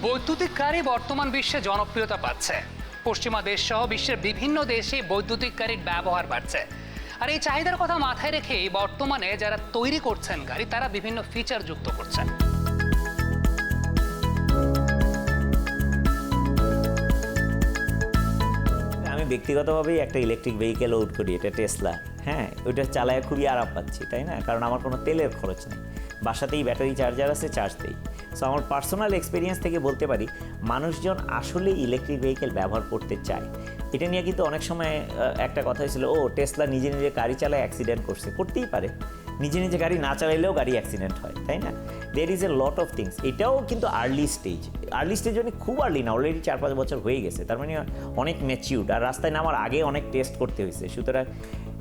বৈদ্যুতিক গাড়ি বর্তমান বিশ্বে জনপ্রিয়তা পাচ্ছে। পশ্চিমা দেশ সহ বিশ্বের বিভিন্ন দেশে বৈদ্যুতিক গাড়ির ব্যবহার বাড়ছে। আর এই চাহিদার কথা মাথায় রেখেই বর্তমানে যারা তৈরি করছেন গাড়ি, তারা বিভিন্ন ফিচার যুক্ত করছেন। আমি ব্যক্তিগতভাবেই একটা ইলেকট্রিক ভেহিকেল আউট করি, এটা টেসলা। হ্যাঁ, ওইটা চালায় খুবই আরাম পাচ্ছি, তাই না? কারণ আমার কোনো তেলের খরচ নেই, বাসাতেই ব্যাটারি চার্জার আছে, চার্জ দেই। সো আমার পার্সোনাল এক্সপিরিয়েন্স থেকে বলতে পারি মানুষজন আসলে ইলেকট্রিক ভেহিকেল ব্যবহার করতে চায়। এটা নিয়ে কিন্তু অনেক সময় একটা কথা হয়েছিল, ও টেসলা নিজে নিজে গাড়ি চালায় অ্যাক্সিডেন্ট করছে। করতেই পারে, নিজে নিজে গাড়ি না চালাইলেও গাড়ি অ্যাক্সিডেন্ট হয়, তাই না? There is a lot of things. এটাও কিন্তু আর্লি স্টেজ মানে খুব আর্লি না, অলরেডি 4-5 বছর হয়ে গেছে, তার মানে অনেক ম্যাচিউরড। আর রাস্তায় নামার আগে অনেক টেস্ট করতে হয়েছে। সুতরাং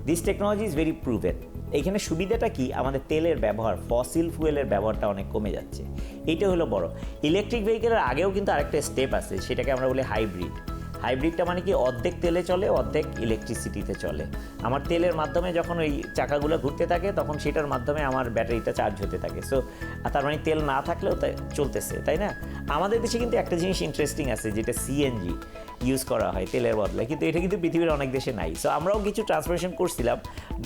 this technology is very proven. এইখানে সুবিধাটা কি, আমাদের তেলের ব্যবহার, ফসিল ফুয়েলের ব্যবহারটা অনেক কমে যাচ্ছে, এইটা হলো বড়। ইলেকট্রিক ভেহিকেলের আগেও কিন্তু আরেকটা স্টেপ আছে, সেটাকে আমরা বলি হাইব্রিড। হাইব্রিডটা মানে কি, অর্ধেক তেলে চলে, অর্ধেক ইলেকট্রিসিটিতে চলে। আমার তেলের মাধ্যমে যখন ওই চাকাগুলো ঘুরতে থাকে, তখন সেটার মাধ্যমে আমার ব্যাটারিটা চার্জ হতে থাকে। সো তার মানে তেল না থাকলেও তাই চলতেছে, তাই না? আমাদের দেশে কিন্তু একটা জিনিস ইন্টারেস্টিং আছে, যেটা সিএনজি ইউজ করা হয় তেলের বদলে, কিন্তু এটা কিন্তু পৃথিবীর অনেক দেশে নাই। সো আমরাও কিছু ট্রান্সফরমেশন করছিলাম,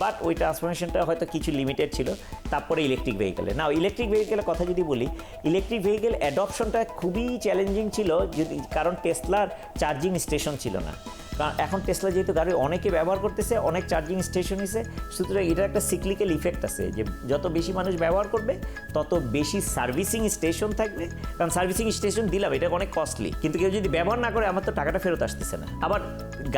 বাট ওই ট্রান্সফরমেশনটা হয়তো কিছু লিমিটেড ছিল। তারপরে ইলেকট্রিক ভেহিকেলে না, ইলেকট্রিক ভেহিকেলের কথা যদি বলি, ইলেকট্রিক ভেহিকেল অ্যাডপশনটা খুবই চ্যালেঞ্জিং ছিল, যদি কারণ টেসলার চার্জিং স্টেশন ছিল না। কারণ এখন টেসলা যেহেতু গাড়ি অনেকে ব্যবহার করতেছে, অনেক চার্জিং স্টেশন হিসে, সুতরাং এটার একটা সিক্লিক্যাল ইফেক্ট আছে যে যত বেশি মানুষ ব্যবহার করবে তত বেশি সার্ভিসিং স্টেশন থাকবে। কারণ সার্ভিসিং স্টেশন দিলাম, এটা অনেক কস্টলি, কিন্তু কেউ যদি ব্যবহার না করে আমার তো টাকাটা ফেরত আসতেছে না। আবার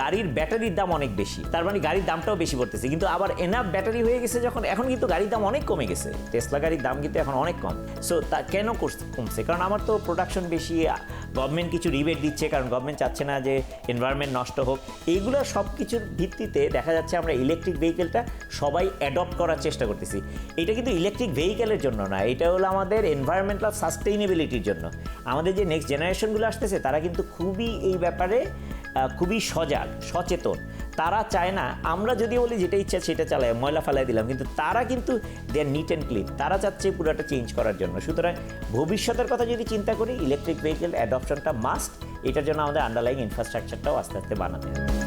গাড়ির ব্যাটারির দাম অনেক বেশি, তার মানে গাড়ির দামটাও বেশি পড়তেছে। কিন্তু আবার এনাফ ব্যাটারি হয়ে গেছে যখন, এখন কিন্তু গাড়ির দাম অনেক কমে গেছে, টেসলা গাড়ির দাম কিন্তু এখন অনেক কম। সো তা কেন কমছে? কারণ আমার তো প্রোডাকশন বেশি, গভর্নমেন্ট কিছু রিবেট দিচ্ছে, কারণ গভর্নমেন্ট চাচ্ছে না যে এনভায়রনমেন্ট নষ্ট হোক। এইগুলো সব কিছুর ভিত্তিতে দেখা যাচ্ছে আমরা ইলেকট্রিক ভেহিকেলটা সবাই অ্যাডপ্ট করার চেষ্টা করতেছি। এটা কিন্তু ইলেকট্রিক ভেহিকেলের জন্য না, এটা হলো আমাদের এনভায়রনমেন্টাল সাস্টেইনেবিলিটির জন্য। আমাদের যে নেক্সট জেনারেশনগুলো আসতেছে, তারা কিন্তু খুবই এই ব্যাপারে খুবই সচেতন। তারা চায় না আমরা যদি বলি যেটা ইচ্ছা সেটা চালায়, ময়লা ফেলায় দিলাম, কিন্তু তারা কিন্তু দে আর নিট অ্যান্ড ক্লিন, তারা চাচ্ছে পুরোটা চেঞ্জ করার জন্য। সুতরাং ভবিষ্যতের কথা যদি চিন্তা করি, ইলেকট্রিক ভেহিকেল অ্যাডপশনটা মাস্ট। এটার জন্য আমাদের আন্ডারলাইং ইনফ্রাস্ট্রাকচারটাও আস্তে আস্তে বানাতে হবে।